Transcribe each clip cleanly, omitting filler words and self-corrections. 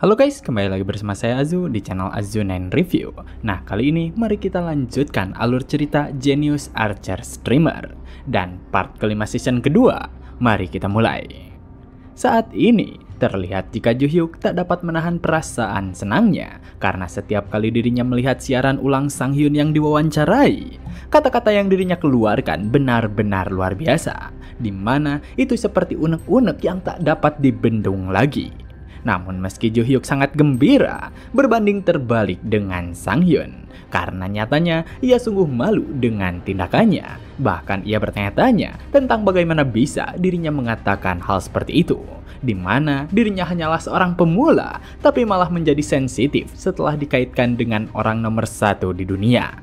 Halo guys, kembali lagi bersama saya Azu di channel Azu9 Review. Nah, kali ini mari kita lanjutkan alur cerita Genius Archer Streamer. Dan part kelima season kedua, mari kita mulai. Saat ini, terlihat jika Ju-hyuk tak dapat menahan perasaan senangnya karena setiap kali dirinya melihat siaran ulang Sang Hyun yang diwawancarai, kata-kata yang dirinya keluarkan benar-benar luar biasa, di mana itu seperti unek-unek yang tak dapat dibendung lagi. Namun meski Ju-hyuk sangat gembira, berbanding terbalik dengan Sang Hyun. Karena nyatanya ia sungguh malu dengan tindakannya. Bahkan ia bertanya-tanya tentang bagaimana bisa dirinya mengatakan hal seperti itu. Di mana dirinya hanyalah seorang pemula, tapi malah menjadi sensitif setelah dikaitkan dengan orang nomor satu di dunia.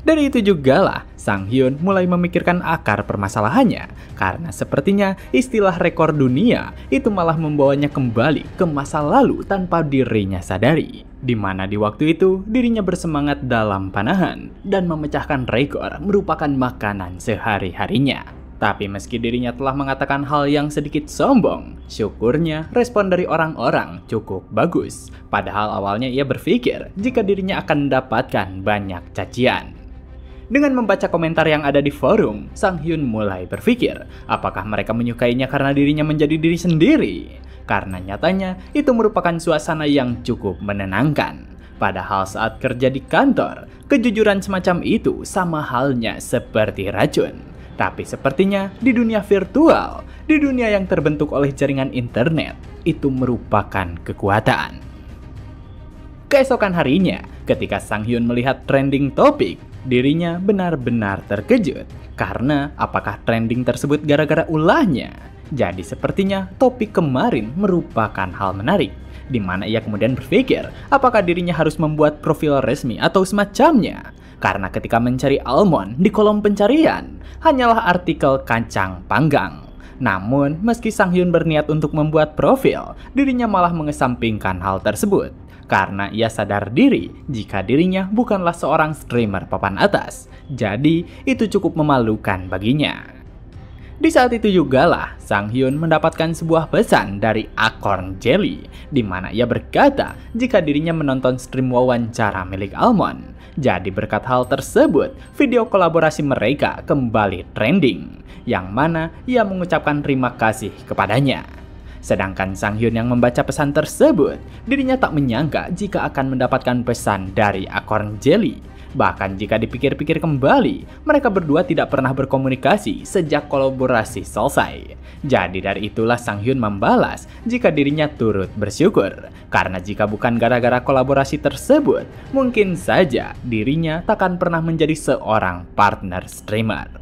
Dari itu jugalah Sang Hyun mulai memikirkan akar permasalahannya, karena sepertinya istilah rekor dunia itu malah membawanya kembali ke masa lalu tanpa dirinya sadari. Di mana di waktu itu dirinya bersemangat dalam panahan dan memecahkan rekor merupakan makanan sehari-harinya. Tapi meski dirinya telah mengatakan hal yang sedikit sombong, syukurnya respon dari orang-orang cukup bagus. Padahal awalnya ia berpikir jika dirinya akan mendapatkan banyak cacian. Dengan membaca komentar yang ada di forum, Sang Hyun mulai berpikir apakah mereka menyukainya karena dirinya menjadi diri sendiri. Karena nyatanya itu merupakan suasana yang cukup menenangkan. Padahal saat kerja di kantor, kejujuran semacam itu sama halnya seperti racun. Tapi sepertinya di dunia virtual, di dunia yang terbentuk oleh jaringan internet, itu merupakan kekuatan. Keesokan harinya, ketika Sang Hyun melihat trending topik, dirinya benar-benar terkejut. Karena apakah trending tersebut gara-gara ulahnya? Jadi sepertinya topik kemarin merupakan hal menarik. Di mana ia kemudian berpikir apakah dirinya harus membuat profil resmi atau semacamnya. Karena ketika mencari almond di kolom pencarian, hanyalah artikel kacang panggang. Namun, meski Sang Hyun berniat untuk membuat profil, dirinya malah mengesampingkan hal tersebut. Karena ia sadar diri jika dirinya bukanlah seorang streamer papan atas. Jadi, itu cukup memalukan baginya. Di saat itu jugalah Sang Hyun mendapatkan sebuah pesan dari Acorn Jelly, di mana ia berkata jika dirinya menonton stream wawancara milik Almond. Jadi berkat hal tersebut, video kolaborasi mereka kembali trending, yang mana ia mengucapkan terima kasih kepadanya. Sedangkan Sang Hyun yang membaca pesan tersebut, dirinya tak menyangka jika akan mendapatkan pesan dari Acorn Jelly. Bahkan jika dipikir-pikir kembali, mereka berdua tidak pernah berkomunikasi sejak kolaborasi selesai. Jadi dari itulah Sang Hyun membalas jika dirinya turut bersyukur. Karena jika bukan gara-gara kolaborasi tersebut, mungkin saja dirinya takkan pernah menjadi seorang partner streamer.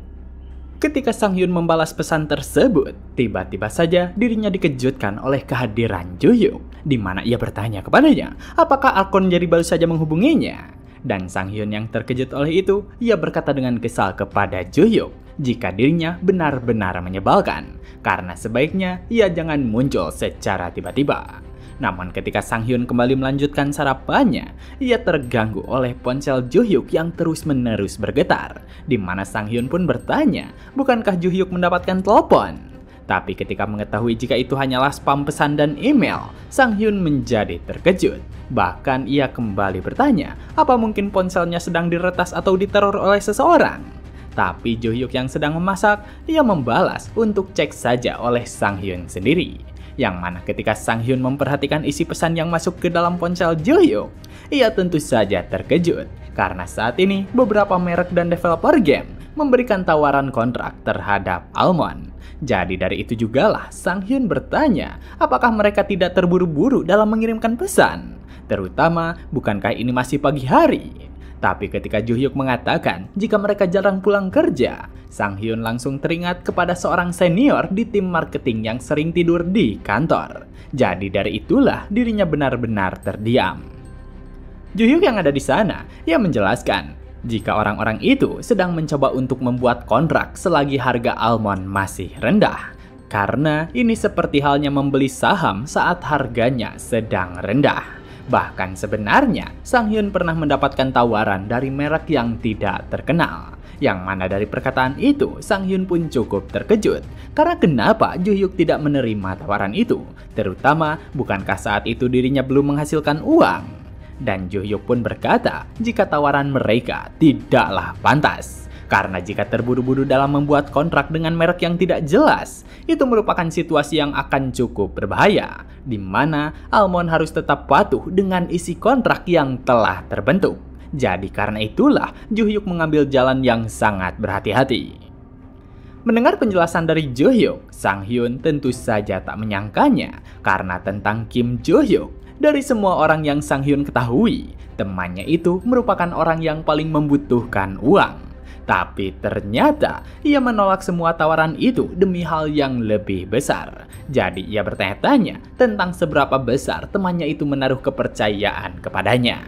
Ketika Sang Hyun membalas pesan tersebut, tiba-tiba saja dirinya dikejutkan oleh kehadiran Ju-hyuk, di mana ia bertanya kepadanya, apakah Acorn Jelly baru saja menghubunginya? Dan Sang Hyun yang terkejut oleh itu, ia berkata dengan kesal kepada Ju-hyuk, jika dirinya benar-benar menyebalkan, karena sebaiknya ia jangan muncul secara tiba-tiba. Namun ketika Sang Hyun kembali melanjutkan sarapannya, ia terganggu oleh ponsel Ju-hyuk yang terus-menerus bergetar. Di mana Sang Hyun pun bertanya, bukankah Ju-hyuk mendapatkan telepon? Tapi ketika mengetahui jika itu hanyalah spam pesan dan email, Sang Hyun menjadi terkejut. Bahkan ia kembali bertanya, apa mungkin ponselnya sedang diretas atau diteror oleh seseorang? Tapi Ju-hyuk yang sedang memasak, ia membalas untuk cek saja oleh Sang Hyun sendiri. Yang mana ketika Sang Hyun memperhatikan isi pesan yang masuk ke dalam ponsel Ju-hyuk, ia tentu saja terkejut. Karena saat ini beberapa merek dan developer game memberikan tawaran kontrak terhadap Almond. Jadi dari itu jugalah Sang Hyun bertanya, apakah mereka tidak terburu-buru dalam mengirimkan pesan? Terutama, bukankah ini masih pagi hari? Tapi ketika Ju-hyuk mengatakan jika mereka jarang pulang kerja, Sang Hyun langsung teringat kepada seorang senior di tim marketing yang sering tidur di kantor. Jadi dari itulah dirinya benar-benar terdiam. Ju-hyuk yang ada di sana, ia menjelaskan jika orang-orang itu sedang mencoba untuk membuat kontrak selagi harga almond masih rendah. Karena ini seperti halnya membeli saham saat harganya sedang rendah. Bahkan sebenarnya, Sang Hyun pernah mendapatkan tawaran dari merek yang tidak terkenal, Yang mana dari perkataan itu, Sang Hyun pun cukup terkejut. Karena kenapa Jo Hyuk tidak menerima tawaran itu? Terutama, bukankah saat itu dirinya belum menghasilkan uang? Dan Jo Hyuk pun berkata, jika tawaran mereka tidaklah pantas. Karena jika terburu-buru dalam membuat kontrak dengan merek yang tidak jelas, itu merupakan situasi yang akan cukup berbahaya, di mana Almond harus tetap patuh dengan isi kontrak yang telah terbentuk. Jadi karena itulah Jo Hyuk mengambil jalan yang sangat berhati-hati. Mendengar penjelasan dari Jo Hyuk, Sang Hyun tentu saja tak menyangkanya karena tentang Kim Jo Hyuk. Dari semua orang yang Sang Hyun ketahui, temannya itu merupakan orang yang paling membutuhkan uang. Tapi ternyata ia menolak semua tawaran itu demi hal yang lebih besar. Jadi ia bertanya-tanya tentang seberapa besar temannya itu menaruh kepercayaan kepadanya.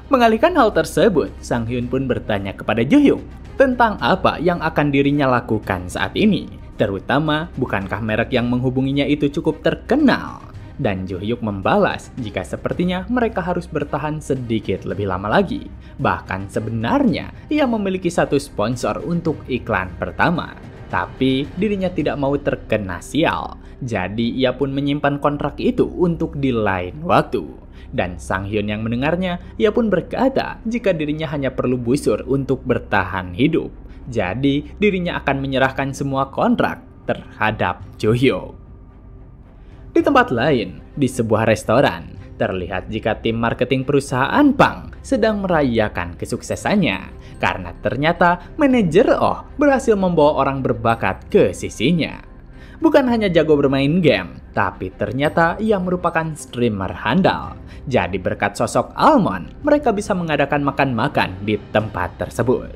Mengalihkan hal tersebut, Sang Hyun pun bertanya kepada Jo Hyuk tentang apa yang akan dirinya lakukan saat ini. Terutama, bukankah merek yang menghubunginya itu cukup terkenal? Dan Jo Hyuk membalas jika sepertinya mereka harus bertahan sedikit lebih lama lagi. Bahkan sebenarnya ia memiliki satu sponsor untuk iklan pertama. Tapi dirinya tidak mau terkena sial. Jadi ia pun menyimpan kontrak itu untuk di lain waktu. Dan Sang Hyun yang mendengarnya, ia pun berkata jika dirinya hanya perlu busur untuk bertahan hidup. Jadi dirinya akan menyerahkan semua kontrak terhadap Jo Hyuk. Di tempat lain, di sebuah restoran, terlihat jika tim marketing perusahaan Pang sedang merayakan kesuksesannya. Karena ternyata manajer Oh berhasil membawa orang berbakat ke sisinya. Bukan hanya jago bermain game, tapi ternyata ia merupakan streamer handal. Jadi berkat sosok Almond, mereka bisa mengadakan makan-makan di tempat tersebut.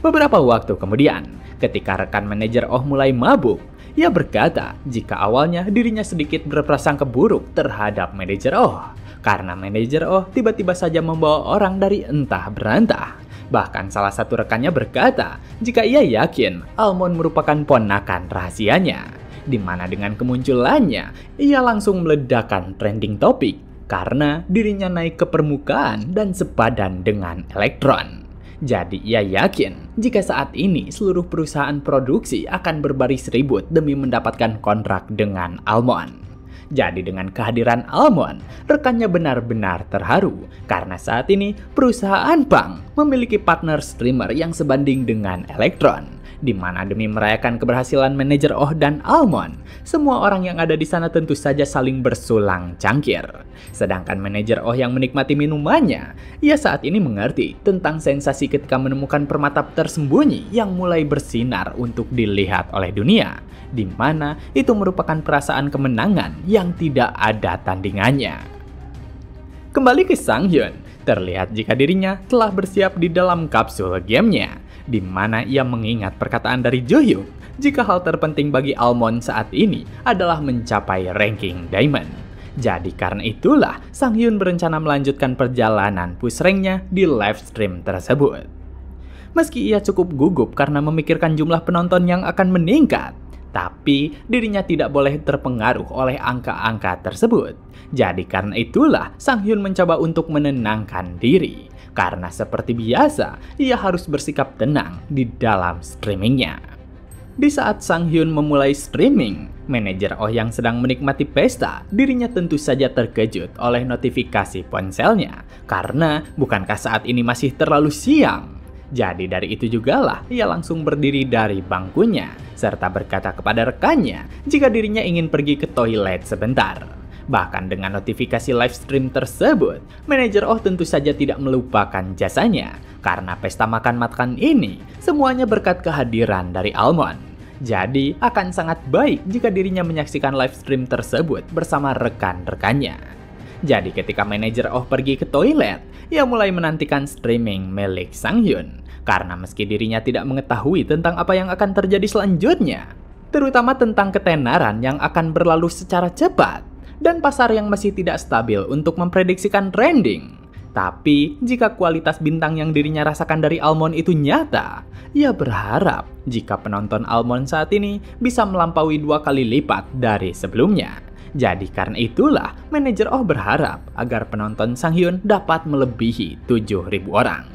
Beberapa waktu kemudian, ketika rekan manajer Oh mulai mabuk, ia berkata jika awalnya dirinya sedikit berprasangka buruk terhadap manajer Oh. Karena manajer Oh tiba-tiba saja membawa orang dari entah berantah. Bahkan salah satu rekannya berkata jika ia yakin Almond merupakan ponakan rahasianya. Di mana dengan kemunculannya, ia langsung meledakkan trending topik karena dirinya naik ke permukaan dan sepadan dengan Elektron. Jadi ia yakin jika saat ini seluruh perusahaan produksi akan berbaris ribut demi mendapatkan kontrak dengan Almond. Jadi dengan kehadiran Almond, rekannya benar-benar terharu karena saat ini perusahaan Pang memiliki partner streamer yang sebanding dengan Elektron. Di mana demi merayakan keberhasilan manajer Oh dan Almond, semua orang yang ada di sana tentu saja saling bersulang cangkir. Sedangkan manajer Oh yang menikmati minumannya, ia saat ini mengerti tentang sensasi ketika menemukan permata tersembunyi yang mulai bersinar untuk dilihat oleh dunia, di mana itu merupakan perasaan kemenangan yang tidak ada tandingannya. Kembali ke Sang Hyun, terlihat jika dirinya telah bersiap di dalam kapsul gamenya, di mana ia mengingat perkataan dari Jo Hyuk jika hal terpenting bagi Almond saat ini adalah mencapai ranking Diamond. Jadi karena itulah Sang Hyun berencana melanjutkan perjalanan push rank-nya di live stream tersebut. Meski ia cukup gugup karena memikirkan jumlah penonton yang akan meningkat, tapi dirinya tidak boleh terpengaruh oleh angka-angka tersebut. Jadi karena itulah Sang Hyun mencoba untuk menenangkan diri. Karena seperti biasa, ia harus bersikap tenang di dalam streamingnya. Di saat Sang Hyun memulai streaming, manajer Oh yang sedang menikmati pesta, dirinya tentu saja terkejut oleh notifikasi ponselnya. Karena bukankah saat ini masih terlalu siang? Jadi dari itu jugalah ia langsung berdiri dari bangkunya, serta berkata kepada rekannya jika dirinya ingin pergi ke toilet sebentar. Bahkan dengan notifikasi live stream tersebut, manajer Oh tentu saja tidak melupakan jasanya. Karena pesta makan-makan ini, semuanya berkat kehadiran dari Almond. Jadi akan sangat baik jika dirinya menyaksikan live stream tersebut bersama rekan-rekannya. Jadi ketika manajer Oh pergi ke toilet, ia mulai menantikan streaming milik Sang Hyun. Karena meski dirinya tidak mengetahui tentang apa yang akan terjadi selanjutnya, terutama tentang ketenaran yang akan berlalu secara cepat, dan pasar yang masih tidak stabil untuk memprediksikan trending. Tapi jika kualitas bintang yang dirinya rasakan dari Almond itu nyata, ia berharap jika penonton Almond saat ini bisa melampaui 2 kali lipat dari sebelumnya. Jadi karena itulah manajer Oh berharap agar penonton Sang Hyun dapat melebihi 7.000 orang.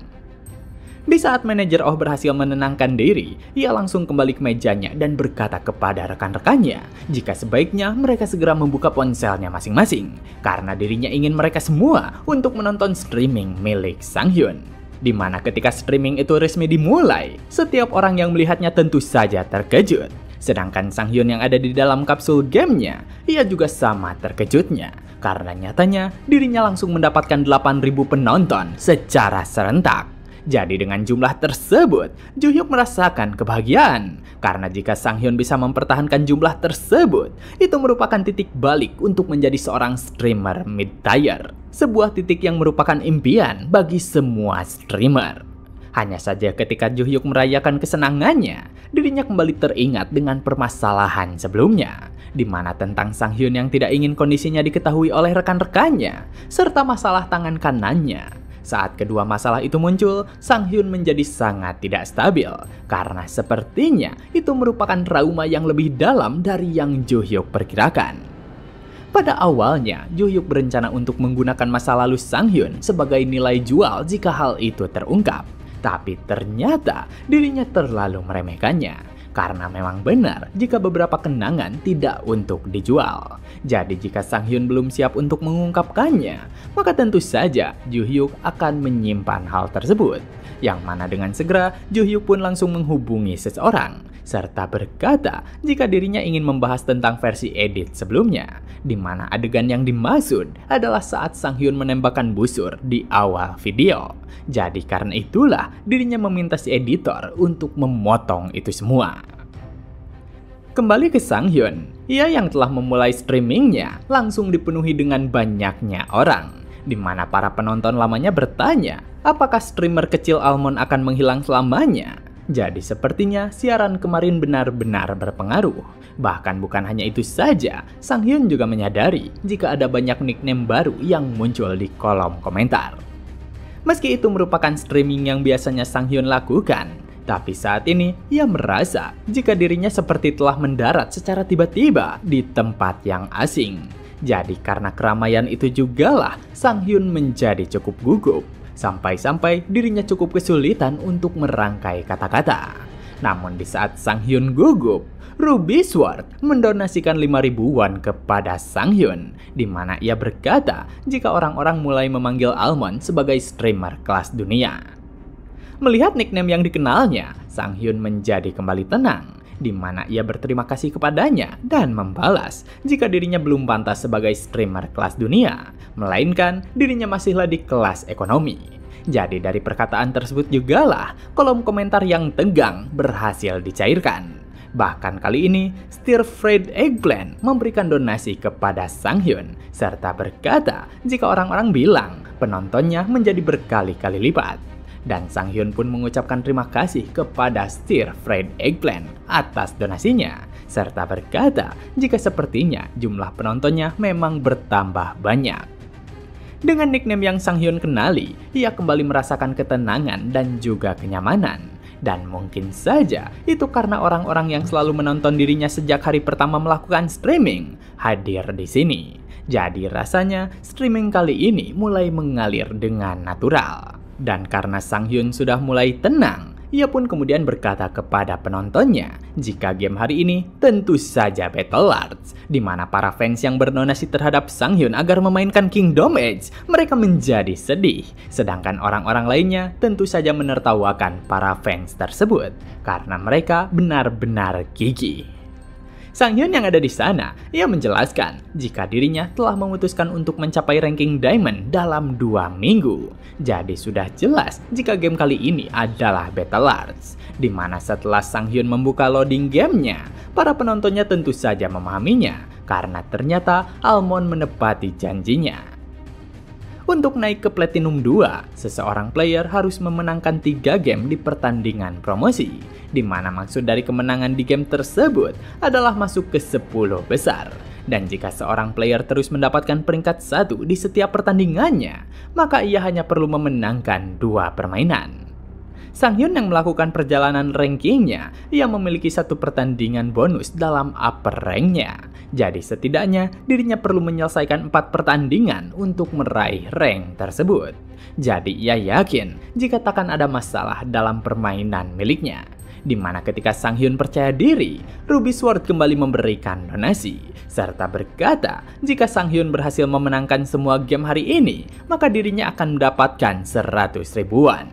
Di saat manajer Oh berhasil menenangkan diri, ia langsung kembali ke mejanya dan berkata kepada rekan-rekannya jika sebaiknya mereka segera membuka ponselnya masing-masing karena dirinya ingin mereka semua untuk menonton streaming milik Sang-hyun. Di mana ketika streaming itu resmi dimulai, setiap orang yang melihatnya tentu saja terkejut. Sedangkan Sang-hyun yang ada di dalam kapsul gamenya, ia juga sama terkejutnya karena nyatanya dirinya langsung mendapatkan 8.000 penonton secara serentak. Jadi dengan jumlah tersebut, Joo-hyuk merasakan kebahagiaan. Karena jika Sang-hyun bisa mempertahankan jumlah tersebut, itu merupakan titik balik untuk menjadi seorang streamer mid-tier. Sebuah titik yang merupakan impian bagi semua streamer. Hanya saja ketika Joo-hyuk merayakan kesenangannya, dirinya kembali teringat dengan permasalahan sebelumnya. Di mana tentang Sang-hyun yang tidak ingin kondisinya diketahui oleh rekan-rekannya, serta masalah tangan kanannya. Saat kedua masalah itu muncul, Sang-hyun menjadi sangat tidak stabil karena sepertinya itu merupakan trauma yang lebih dalam dari yang Joo-hyuk perkirakan. Pada awalnya, Joo-hyuk berencana untuk menggunakan masa lalu Sang-hyun sebagai nilai jual jika hal itu terungkap. Tapi ternyata dirinya terlalu meremehkannya. Karena memang benar jika beberapa kenangan tidak untuk dijual. Jadi jika Sang-hyun belum siap untuk mengungkapkannya, maka tentu saja Joo-hyuk akan menyimpan hal tersebut. Yang mana dengan segera Joo-hyuk pun langsung menghubungi seseorang serta berkata jika dirinya ingin membahas tentang versi edit sebelumnya, di mana adegan yang dimaksud adalah saat Sang-hyun menembakkan busur di awal video. Jadi karena itulah dirinya meminta si editor untuk memotong itu semua. Kembali ke Sang-hyun, ia yang telah memulai streamingnya langsung dipenuhi dengan banyaknya orang, di mana para penonton lamanya bertanya apakah streamer kecil Almond akan menghilang selamanya. Jadi sepertinya siaran kemarin benar-benar berpengaruh. Bahkan bukan hanya itu saja, Sang-hyun juga menyadari jika ada banyak nickname baru yang muncul di kolom komentar. Meski itu merupakan streaming yang biasanya Sang-hyun lakukan, tapi saat ini ia merasa jika dirinya seperti telah mendarat secara tiba-tiba di tempat yang asing. Jadi karena keramaian itu jugalah Sang-hyun menjadi cukup gugup. Sampai-sampai dirinya cukup kesulitan untuk merangkai kata-kata. Namun di saat Sang-hyun gugup, Ruby Sword mendonasikan 5.000 won kepada Sang-hyun, di mana ia berkata jika orang-orang mulai memanggil Almond sebagai streamer kelas dunia. Melihat nickname yang dikenalnya, Sang-hyun menjadi kembali tenang, di mana ia berterima kasih kepadanya dan membalas jika dirinya belum pantas sebagai streamer kelas dunia, melainkan dirinya masihlah di kelas ekonomi. Jadi dari perkataan tersebut jugalah kolom komentar yang tegang berhasil dicairkan. Bahkan kali ini, Stir Fried Eggplant memberikan donasi kepada Sang-hyun, serta berkata jika orang-orang bilang penontonnya menjadi berkali-kali lipat. Dan Sang-hyun pun mengucapkan terima kasih kepada Stir Fried Eggplant atas donasinya, serta berkata jika sepertinya jumlah penontonnya memang bertambah banyak. Dengan nickname yang Sang-hyun kenali, ia kembali merasakan ketenangan dan juga kenyamanan. Dan mungkin saja itu karena orang-orang yang selalu menonton dirinya sejak hari pertama melakukan streaming hadir di sini. Jadi rasanya streaming kali ini mulai mengalir dengan natural. Dan karena Sang-hyun sudah mulai tenang, ia pun kemudian berkata kepada penontonnya jika game hari ini tentu saja Battle Arts, di mana para fans yang berdonasi terhadap Sang-hyun agar memainkan Kingdom Edge, mereka menjadi sedih. Sedangkan orang-orang lainnya tentu saja menertawakan para fans tersebut karena mereka benar-benar gigih. Sang-hyun yang ada di sana, ia menjelaskan jika dirinya telah memutuskan untuk mencapai ranking Diamond dalam 2 minggu. Jadi sudah jelas jika game kali ini adalah Battle Arts, di mana setelah Sang-hyun membuka loading gamenya, para penontonnya tentu saja memahaminya karena ternyata Almond menepati janjinya. Untuk naik ke Platinum 2, seseorang player harus memenangkan 3 game di pertandingan promosi, di mana maksud dari kemenangan di game tersebut adalah masuk ke 10 besar. Dan jika seorang player terus mendapatkan peringkat 1 di setiap pertandingannya, maka ia hanya perlu memenangkan 2 permainan. Sang Hyun yang melakukan perjalanan rankingnya, ia memiliki satu pertandingan bonus dalam upper ranknya. Jadi setidaknya dirinya perlu menyelesaikan 4 pertandingan untuk meraih rank tersebut. Jadi ia yakin jika takkan ada masalah dalam permainan miliknya. Di mana ketika Sang Hyun percaya diri, Ruby Sword kembali memberikan donasi, serta berkata jika Sang Hyun berhasil memenangkan semua game hari ini, maka dirinya akan mendapatkan 100 ribuan.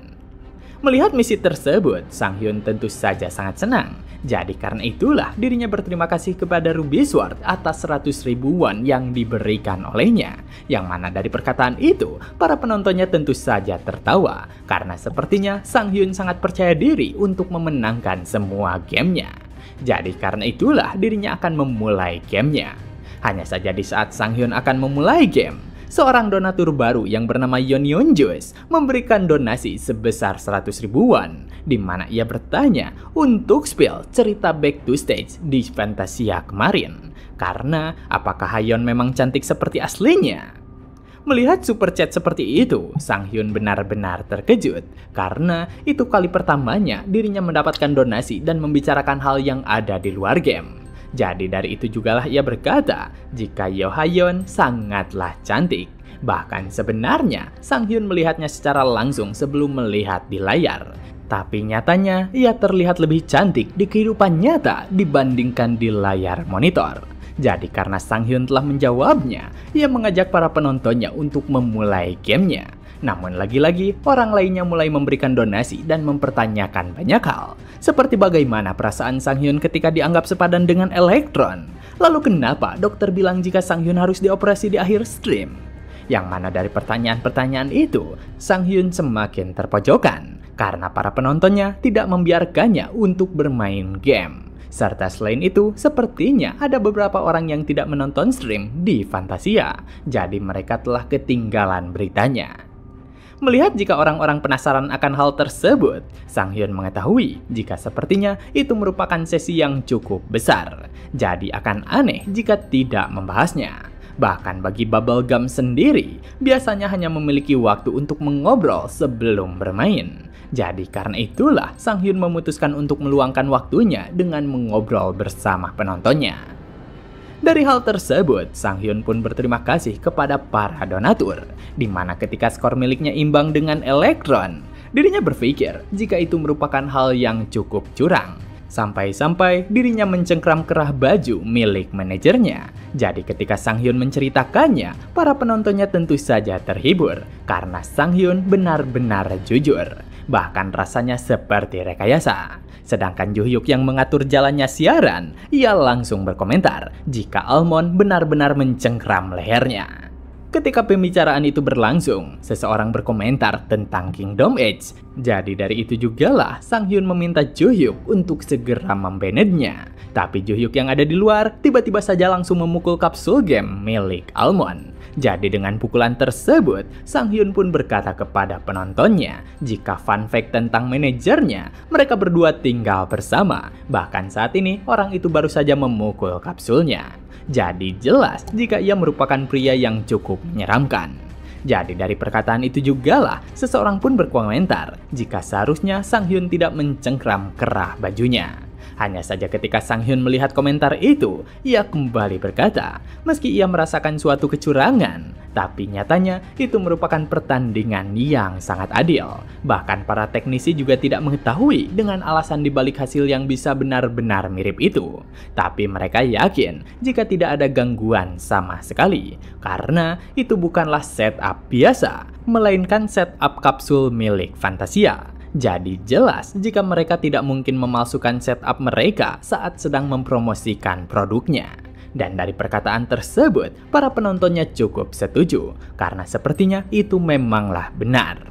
Melihat misi tersebut, Sang Hyun tentu saja sangat senang. Jadi karena itulah dirinya berterima kasih kepada Ruby Sword atas 100 ribuan yang diberikan olehnya. Yang mana dari perkataan itu, para penontonnya tentu saja tertawa. Karena sepertinya Sang Hyun sangat percaya diri untuk memenangkan semua gamenya. Jadi karena itulah dirinya akan memulai gamenya. Hanya saja di saat Sang Hyun akan memulai game, seorang donatur baru yang bernama Yeon Jus memberikan donasi sebesar 100 ribuan, di mana ia bertanya untuk spill cerita back to stage di Fantasia kemarin. Karena apakah Hayeon memang cantik seperti aslinya? Melihat super chat seperti itu, Sang Hyun benar-benar terkejut karena itu kali pertamanya dirinya mendapatkan donasi dan membicarakan hal yang ada di luar game. Jadi dari itu jugalah ia berkata jika Yo Hayeon sangatlah cantik. Bahkan sebenarnya Sang Hyun melihatnya secara langsung sebelum melihat di layar. Tapi nyatanya ia terlihat lebih cantik di kehidupan nyata dibandingkan di layar monitor. Jadi karena Sang Hyun telah menjawabnya, ia mengajak para penontonnya untuk memulai gamenya. Namun lagi-lagi orang lainnya mulai memberikan donasi dan mempertanyakan banyak hal. Seperti bagaimana perasaan Sang Hyun ketika dianggap sepadan dengan Elektron. Lalu kenapa dokter bilang jika Sang Hyun harus dioperasi di akhir stream? Yang mana dari pertanyaan-pertanyaan itu, Sang Hyun semakin terpojokan. Karena para penontonnya tidak membiarkannya untuk bermain game. Serta selain itu, sepertinya ada beberapa orang yang tidak menonton stream di Fantasia. Jadi mereka telah ketinggalan beritanya. Melihat jika orang-orang penasaran akan hal tersebut, Sang Hyun mengetahui jika sepertinya itu merupakan sesi yang cukup besar. Jadi akan aneh jika tidak membahasnya. Bahkan bagi Bubblegum sendiri, biasanya hanya memiliki waktu untuk mengobrol sebelum bermain. Jadi karena itulah Sang Hyun memutuskan untuk meluangkan waktunya dengan mengobrol bersama penontonnya. Dari hal tersebut, Sang Hyun pun berterima kasih kepada para donatur, di mana ketika skor miliknya imbang dengan Elektron, dirinya berpikir jika itu merupakan hal yang cukup curang. Sampai-sampai dirinya mencengkram kerah baju milik manajernya. Jadi ketika Sang Hyun menceritakannya, para penontonnya tentu saja terhibur, karena Sang Hyun benar-benar jujur. Bahkan rasanya seperti rekayasa. Sedangkan Juhyuk yang mengatur jalannya siaran, ia langsung berkomentar jika Almond benar-benar mencengkram lehernya. Ketika pembicaraan itu berlangsung, seseorang berkomentar tentang Kingdom Edge. Jadi dari itu jugalah Sang Hyun meminta Juhyuk untuk segera membanednya. Tapi Juhyuk yang ada di luar tiba-tiba saja langsung memukul kapsul game milik Almond. Jadi dengan pukulan tersebut, Sang Hyun pun berkata kepada penontonnya jika fun fact tentang manajernya, mereka berdua tinggal bersama. Bahkan saat ini orang itu baru saja memukul kapsulnya. Jadi jelas jika ia merupakan pria yang cukup menyeramkan. Jadi dari perkataan itu jugalah seseorang pun berkomentar jika seharusnya Sang Hyun tidak mencengkram kerah bajunya. Hanya saja ketika Sang Hyun melihat komentar itu, ia kembali berkata, meski ia merasakan suatu kecurangan, tapi nyatanya itu merupakan pertandingan yang sangat adil. Bahkan para teknisi juga tidak mengetahui dengan alasan dibalik hasil yang bisa benar-benar mirip itu. Tapi mereka yakin jika tidak ada gangguan sama sekali, karena itu bukanlah setup biasa, melainkan setup kapsul milik Fantasia. Jadi jelas jika mereka tidak mungkin memalsukan setup mereka saat sedang mempromosikan produknya. Dan dari perkataan tersebut, para penontonnya cukup setuju, karena sepertinya itu memanglah benar.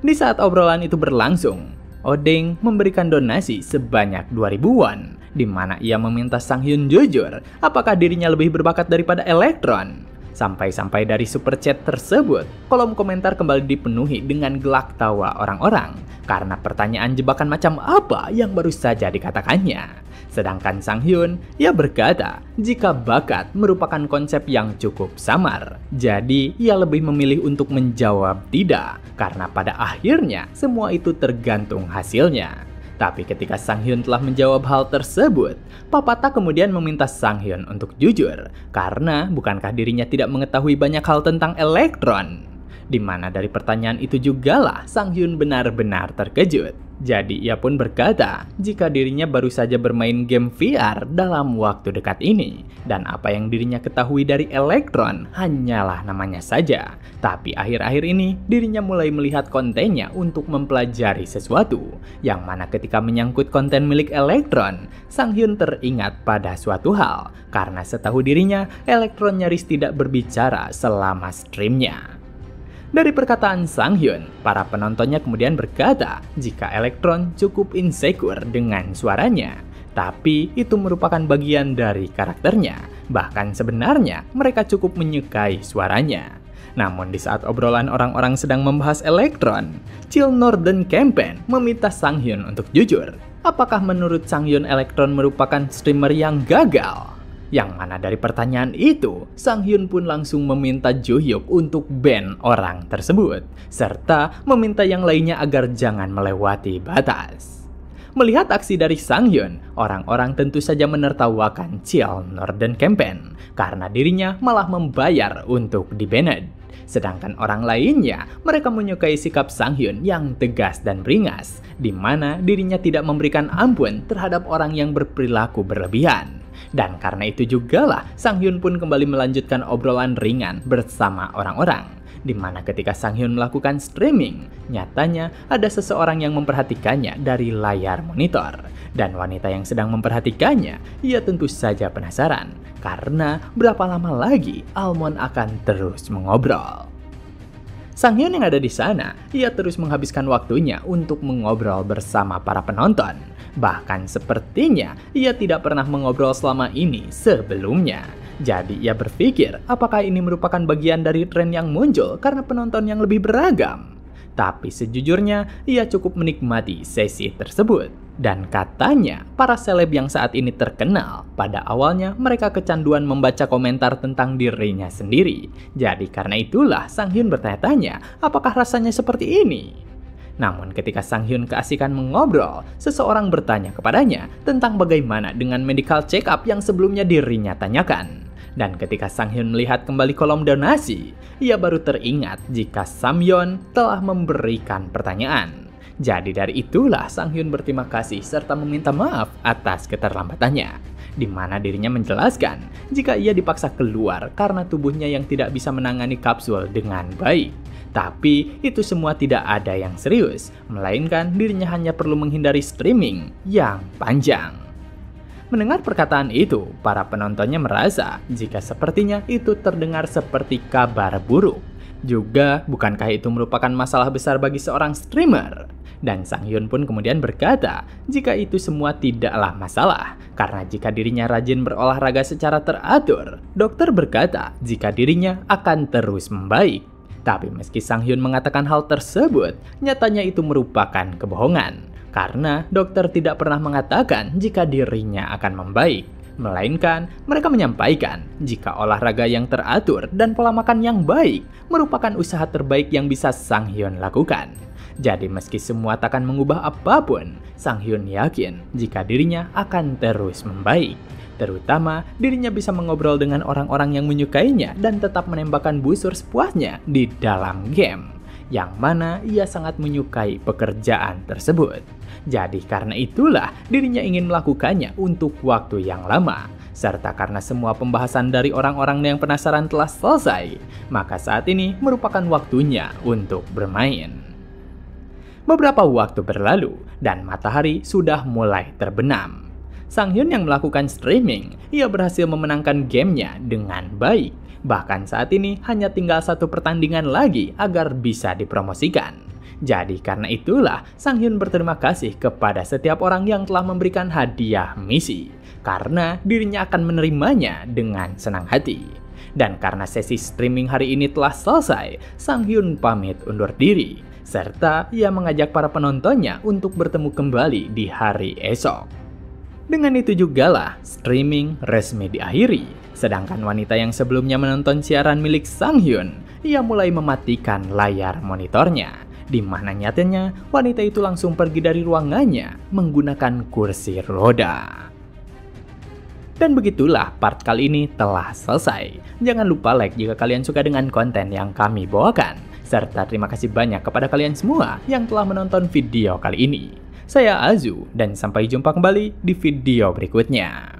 Di saat obrolan itu berlangsung, Odeng memberikan donasi sebanyak 2.000 won, di mana ia meminta Sang Hyun jujur apakah dirinya lebih berbakat daripada Elektron. Sampai-sampai dari super chat tersebut, kolom komentar kembali dipenuhi dengan gelak tawa orang-orang karena pertanyaan jebakan macam apa yang baru saja dikatakannya. Sedangkan Sang Hyun, ia berkata jika bakat merupakan konsep yang cukup samar. Jadi ia lebih memilih untuk menjawab tidak, karena pada akhirnya semua itu tergantung hasilnya. Tapi ketika Sang Hyun telah menjawab hal tersebut, Papata kemudian meminta Sang Hyun untuk jujur, karena bukankah dirinya tidak mengetahui banyak hal tentang elektron? Di mana dari pertanyaan itu jugalah Sang Hyun benar-benar terkejut. Jadi ia pun berkata jika dirinya baru saja bermain game VR dalam waktu dekat ini, dan apa yang dirinya ketahui dari elektron hanyalah namanya saja. Tapi akhir-akhir ini dirinya mulai melihat kontennya untuk mempelajari sesuatu, yang mana ketika menyangkut konten milik elektron, Sang Hyun teringat pada suatu hal, karena setahu dirinya elektron nyaris tidak berbicara selama streamnya. Dari perkataan Sang Hyun, para penontonnya kemudian berkata jika elektron cukup insecure dengan suaranya. Tapi itu merupakan bagian dari karakternya. Bahkan sebenarnya mereka cukup menyukai suaranya. Namun di saat obrolan orang-orang sedang membahas elektron, Chill Northern Campaign meminta Sang Hyun untuk jujur. Apakah menurut Sang Hyun elektron merupakan streamer yang gagal? Yang mana dari pertanyaan itu, Sang Hyun pun langsung meminta Jo Hyuk untuk ban orang tersebut, serta meminta yang lainnya agar jangan melewati batas. Melihat aksi dari Sang Hyun, orang-orang tentu saja menertawakan Chill Northern Campaign, karena dirinya malah membayar untuk di-banned. Sedangkan orang lainnya, mereka menyukai sikap Sang Hyun yang tegas dan beringas, di mana dirinya tidak memberikan ampun terhadap orang yang berperilaku berlebihan. Dan karena itu jugalah Sang Hyun pun kembali melanjutkan obrolan ringan bersama orang-orang, di mana ketika Sang Hyun melakukan streaming, nyatanya ada seseorang yang memperhatikannya dari layar monitor. Dan wanita yang sedang memperhatikannya, ia tentu saja penasaran, karena berapa lama lagi Almond akan terus mengobrol. Sang Hyun yang ada di sana, ia terus menghabiskan waktunya untuk mengobrol bersama para penonton. Bahkan sepertinya ia tidak pernah mengobrol selama ini sebelumnya. Jadi ia berpikir apakah ini merupakan bagian dari tren yang muncul karena penonton yang lebih beragam. Tapi sejujurnya ia cukup menikmati sesi tersebut. Dan katanya para seleb yang saat ini terkenal, pada awalnya mereka kecanduan membaca komentar tentang dirinya sendiri. Jadi karena itulah Sang Hyun bertanya-tanya apakah rasanya seperti ini. Namun ketika Sang Hyun keasikan mengobrol, seseorang bertanya kepadanya tentang bagaimana dengan medical check-up yang sebelumnya dirinya tanyakan. Dan ketika Sang Hyun melihat kembali kolom donasi, ia baru teringat jika Samyeon telah memberikan pertanyaan. Jadi dari itulah Sang Hyun berterima kasih serta meminta maaf atas keterlambatannya, di mana dirinya menjelaskan jika ia dipaksa keluar karena tubuhnya yang tidak bisa menangani kapsul dengan baik. Tapi itu semua tidak ada yang serius, melainkan dirinya hanya perlu menghindari streaming yang panjang. Mendengar perkataan itu, para penontonnya merasa jika sepertinya itu terdengar seperti kabar buruk. Juga, bukankah itu merupakan masalah besar bagi seorang streamer? Dan Sang Hyun pun kemudian berkata jika itu semua tidaklah masalah, karena jika dirinya rajin berolahraga secara teratur, dokter berkata jika dirinya akan terus membaik. Tapi meski Sang Hyun mengatakan hal tersebut, nyatanya itu merupakan kebohongan. Karena dokter tidak pernah mengatakan jika dirinya akan membaik. Melainkan mereka menyampaikan jika olahraga yang teratur dan pola makan yang baik merupakan usaha terbaik yang bisa Sang Hyun lakukan. Jadi meski semua takkan mengubah apapun, Sang Hyun yakin jika dirinya akan terus membaik. Terutama dirinya bisa mengobrol dengan orang-orang yang menyukainya dan tetap menembakkan busur sepuasnya di dalam game. Yang mana ia sangat menyukai pekerjaan tersebut. Jadi karena itulah dirinya ingin melakukannya untuk waktu yang lama. Serta karena semua pembahasan dari orang-orang yang penasaran telah selesai, maka saat ini merupakan waktunya untuk bermain. Beberapa waktu berlalu dan matahari sudah mulai terbenam. Sang Hyun yang melakukan streaming, ia berhasil memenangkan gamenya dengan baik. Bahkan saat ini hanya tinggal satu pertandingan lagi agar bisa dipromosikan. Jadi karena itulah Sang Hyun berterima kasih kepada setiap orang yang telah memberikan hadiah misi. Karena dirinya akan menerimanya dengan senang hati. Dan karena sesi streaming hari ini telah selesai, Sang Hyun pamit undur diri, serta ia mengajak para penontonnya untuk bertemu kembali di hari esok. Dengan itu jugalah streaming resmi diakhiri, sedangkan wanita yang sebelumnya menonton siaran milik Sang Hyun, ia mulai mematikan layar monitornya, di mana nyatanya wanita itu langsung pergi dari ruangannya menggunakan kursi roda. Dan begitulah part kali ini telah selesai. Jangan lupa like jika kalian suka dengan konten yang kami bawakan. Serta terima kasih banyak kepada kalian semua yang telah menonton video kali ini. Saya Azu, dan sampai jumpa kembali di video berikutnya.